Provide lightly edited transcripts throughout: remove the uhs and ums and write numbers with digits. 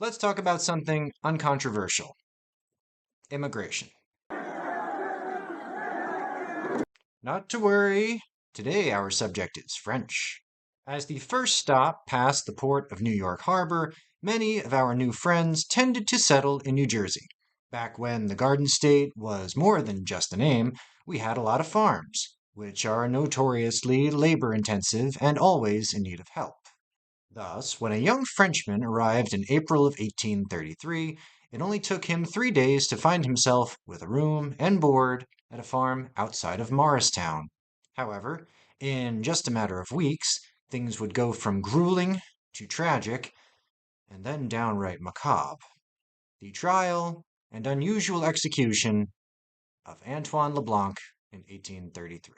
Let's talk about something uncontroversial. Immigration. Not to worry, today our subject is French. As the first stop past the port of New York Harbor, many of our new friends tended to settle in New Jersey. Back when the Garden State was more than just a name, we had a lot of farms, which are notoriously labor intensive and always in need of help. Thus, when a young Frenchman arrived in April of 1833, it only took him 3 days to find himself with a room and board at a farm outside of Morristown. However, in just a matter of weeks, things would go from grueling to tragic and then downright macabre. The trial and unusual execution of Antoine Le Blanc in 1833.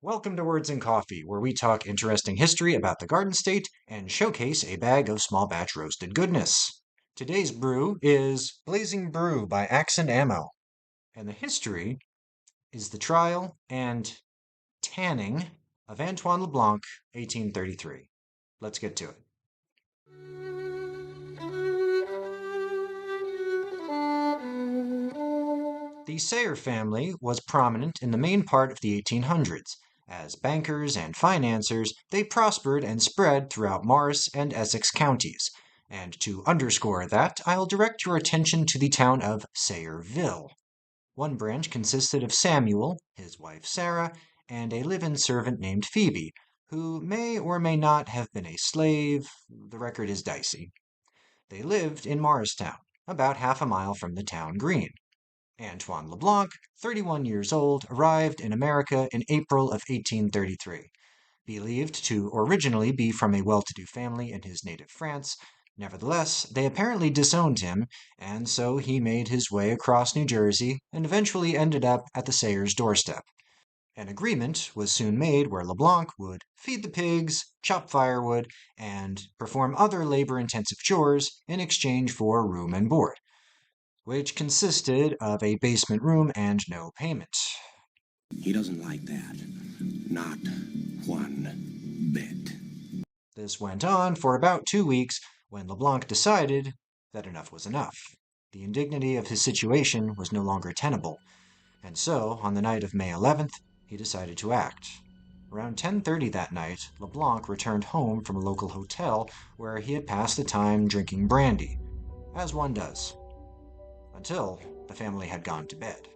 Welcome to Words and Coffee, where we talk interesting history about the Garden State and showcase a bag of small batch roasted goodness. Today's brew is Blazing Brew by Axe and Ammo, and the history is the trial and tanning of Antoine Le Blanc, 1833. Let's get to it. The Sayre family was prominent in the main part of the 1800s. As bankers and financiers, they prospered and spread throughout Morris and Essex counties. And to underscore that, I'll direct your attention to the town of Sayreville. One branch consisted of Samuel, his wife Sarah, and a live-in servant named Phoebe, who may or may not have been a slave. The record is dicey. They lived in Morristown, about half a mile from the town green. Antoine Le Blanc, 31 years old, arrived in America in April of 1833. Believed to originally be from a well-to-do family in his native France, nevertheless, they apparently disowned him, and so he made his way across New Jersey and eventually ended up at the Sayers' doorstep. An agreement was soon made where Le Blanc would feed the pigs, chop firewood, and perform other labor-intensive chores in exchange for room and board, which consisted of a basement room and no payment. He doesn't like that. Not one bit. This went on for about 2 weeks when LeBlanc decided that enough was enough. The indignity of his situation was no longer tenable, and so, on the night of May 11th, he decided to act. Around 10:30 that night, LeBlanc returned home from a local hotel where he had passed the time drinking brandy, as one does, until the family had gone to bed.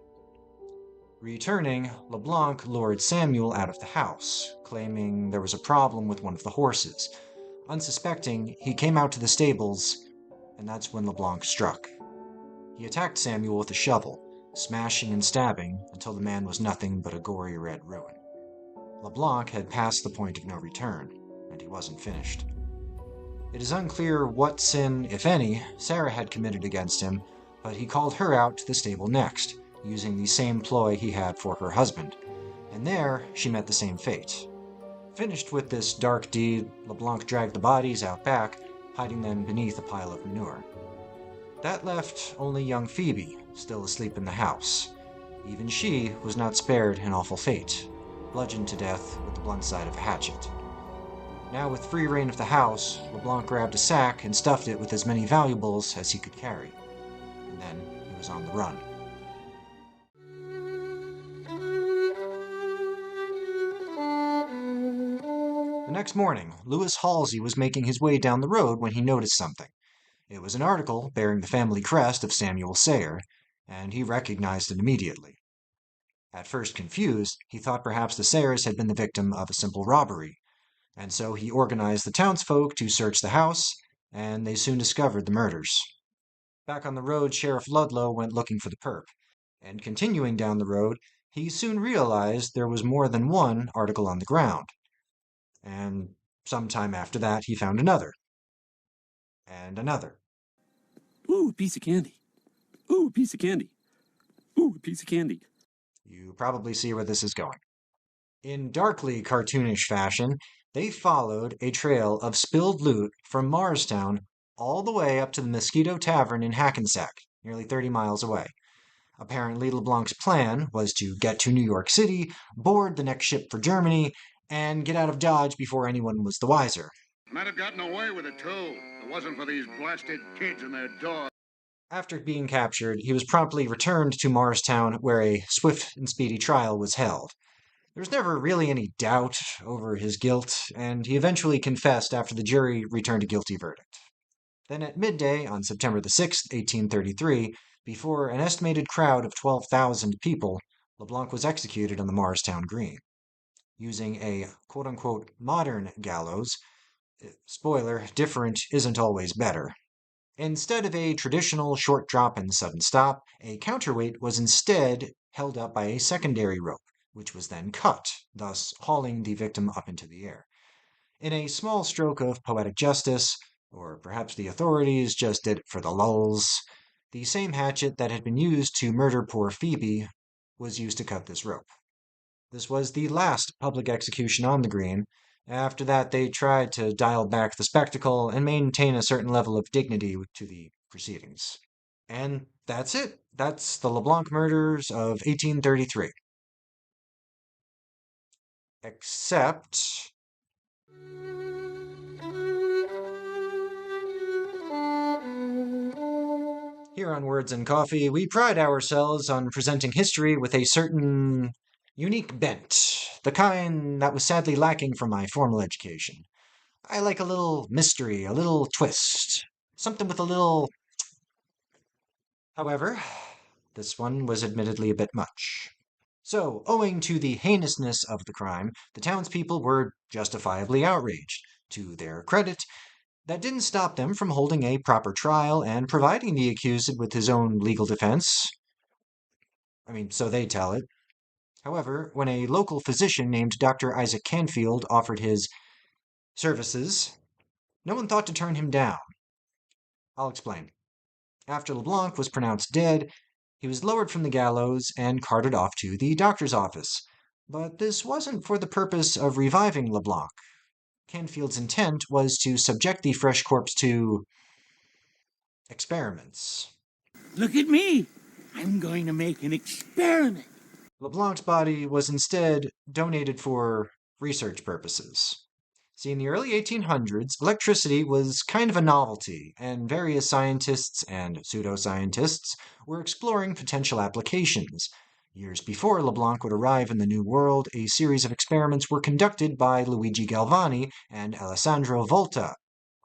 Returning, Le Blanc lured Samuel out of the house, claiming there was a problem with one of the horses. Unsuspecting, he came out to the stables, and that's when Le Blanc struck. He attacked Samuel with a shovel, smashing and stabbing until the man was nothing but a gory red ruin. Le Blanc had passed the point of no return, and he wasn't finished. It is unclear what sin, if any, Sarah had committed against him, but he called her out to the stable next, using the same ploy he had for her husband, and there she met the same fate. Finished with this dark deed, Le Blanc dragged the bodies out back, hiding them beneath a pile of manure. That left only young Phoebe, still asleep in the house. Even she was not spared an awful fate, bludgeoned to death with the blunt side of a hatchet. Now with free rein of the house, Le Blanc grabbed a sack and stuffed it with as many valuables as he could carry. And then he was on the run. The next morning, Louis Halsey was making his way down the road when he noticed something. It was an article bearing the family crest of Samuel Sayre, and he recognized it immediately. At first confused, he thought perhaps the Sayres had been the victim of a simple robbery, and so he organized the townsfolk to search the house, and they soon discovered the murders. Back on the road, Sheriff Ludlow went looking for the perp, and continuing down the road, he soon realized there was more than one article on the ground. And sometime after that, he found another. And another. Ooh, a piece of candy. Ooh, a piece of candy. Ooh, a piece of candy. You probably see where this is going. In darkly cartoonish fashion, they followed a trail of spilled loot from Morristown all the way up to the Mosquito Tavern in Hackensack, nearly 30 miles away. Apparently, LeBlanc's plan was to get to New York City, board the next ship for Germany, and get out of Dodge before anyone was the wiser. Might have gotten away with it, too. If it wasn't for these blasted kids and their dogs. After being captured, he was promptly returned to Morristown, where a swift and speedy trial was held. There was never really any doubt over his guilt, and he eventually confessed after the jury returned a guilty verdict. Then at midday on September the 6th, 1833, before an estimated crowd of 12,000 people, LeBlanc was executed on the Morristown Green. Using a quote-unquote modern gallows, spoiler, different isn't always better. Instead of a traditional short drop and sudden stop, a counterweight was instead held up by a secondary rope, which was then cut, thus hauling the victim up into the air. In a small stroke of poetic justice, or perhaps the authorities just did it for the lulz, the same hatchet that had been used to murder poor Phoebe was used to cut this rope. This was the last public execution on the Green. After that, they tried to dial back the spectacle and maintain a certain level of dignity to the proceedings. And that's it. That's the LeBlanc murders of 1833. Except here on Words and Coffee, we pride ourselves on presenting history with a certain unique bent, the kind that was sadly lacking from my formal education. I like a little mystery, a little twist, something with a little. However, this one was admittedly a bit much. So, owing to the heinousness of the crime, the townspeople were justifiably outraged. To their credit, that didn't stop them from holding a proper trial and providing the accused with his own legal defense. So they tell it. However, when a local physician named Dr. Isaac Canfield offered his services, no one thought to turn him down. I'll explain. After LeBlanc was pronounced dead, he was lowered from the gallows and carted off to the doctor's office. But this wasn't for the purpose of reviving LeBlanc. Canfield's intent was to subject the fresh corpse to experiments. Look at me! I'm going to make an experiment. LeBlanc's body was instead donated for research purposes. See, in the early 1800s, electricity was kind of a novelty, and various scientists and pseudoscientists were exploring potential applications. Years before LeBlanc would arrive in the New World, a series of experiments were conducted by Luigi Galvani and Alessandro Volta.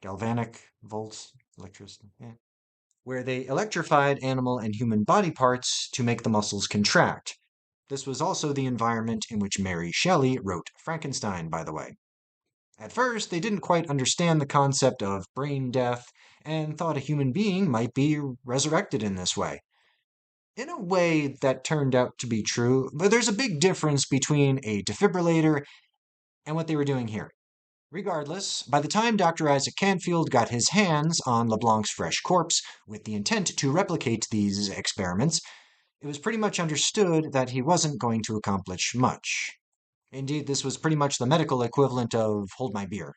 Galvanic, volts, electricity, where they electrified animal and human body parts to make the muscles contract. This was also the environment in which Mary Shelley wrote Frankenstein, by the way. At first, they didn't quite understand the concept of brain death and thought a human being might be resurrected in this way. In a way, that turned out to be true, but there's a big difference between a defibrillator and what they were doing here. Regardless, by the time Dr. Isaac Canfield got his hands on LeBlanc's fresh corpse with the intent to replicate these experiments, it was pretty much understood that he wasn't going to accomplish much. Indeed, this was pretty much the medical equivalent of hold my beer.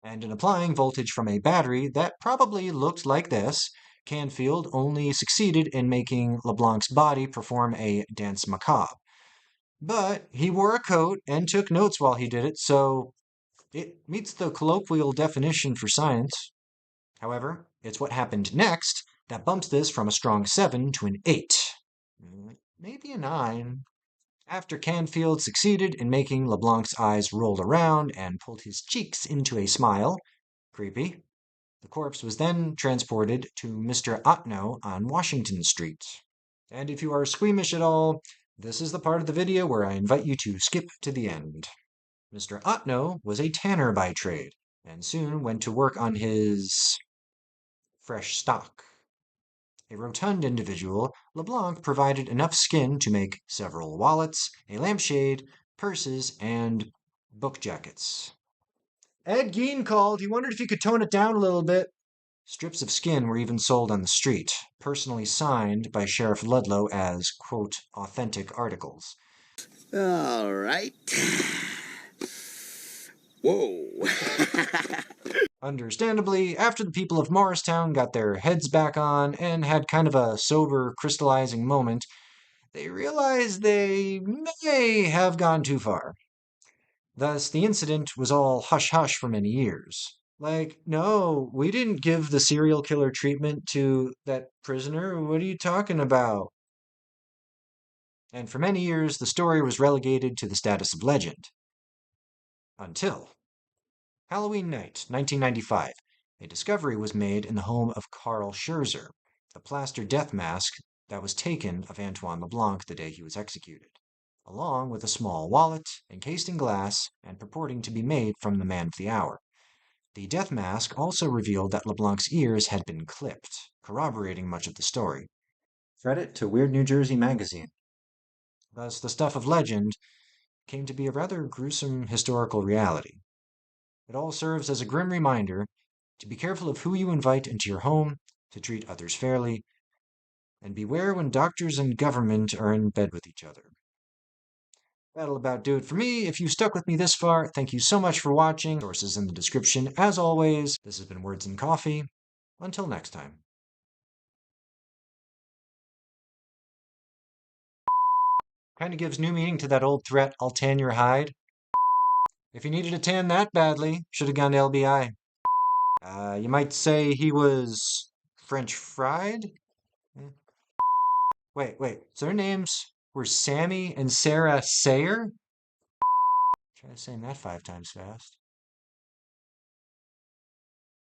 And in applying voltage from a battery that probably looked like this, Canfield only succeeded in making LeBlanc's body perform a dance macabre. But he wore a coat and took notes while he did it, so it meets the colloquial definition for science. However, it's what happened next that bumps this from a strong 7 to an 8. Maybe a 9. After Canfield succeeded in making LeBlanc's eyes roll around and pulled his cheeks into a smile, creepy, the corpse was then transported to Mr. Otno on Washington Street. And if you are squeamish at all, this is the part of the video where I invite you to skip to the end. Mr. Otno was a tanner by trade, and soon went to work on his fresh stock. A rotund individual, LeBlanc provided enough skin to make several wallets, a lampshade, purses, and book jackets. Ed Gein called. He wondered if you could tone it down a little bit. Strips of skin were even sold on the street, personally signed by Sheriff Ludlow as, quote, authentic articles. All right. Whoa. Understandably, after the people of Morristown got their heads back on and had kind of a sober, crystallizing moment, they realized they may have gone too far. Thus, the incident was all hush-hush for many years. Like, no, we didn't give the serial killer treatment to that prisoner. What are you talking about? And for many years, the story was relegated to the status of legend. Until Halloween night, 1995, a discovery was made in the home of Carl Scherzer, the plaster death mask that was taken of Antoine Le Blanc the day he was executed, along with a small wallet encased in glass and purporting to be made from the man of the hour. The death mask also revealed that LeBlanc's ears had been clipped, corroborating much of the story. Credit to Weird New Jersey magazine. Thus, the stuff of legend came to be a rather gruesome historical reality. It all serves as a grim reminder to be careful of who you invite into your home, to treat others fairly, and beware when doctors and government are in bed with each other. That'll about do it for me. If you stuck with me this far, thank you so much for watching. Sources in the description. As always, this has been Words and Coffee. Until next time. Kind of gives new meaning to that old threat, I'll tan your hide. If you needed a tan that badly, should have gone to LBI. You might say he was French fried? Wait. So their names were Sammy and Sarah Sayre? Try saying that 5 times fast.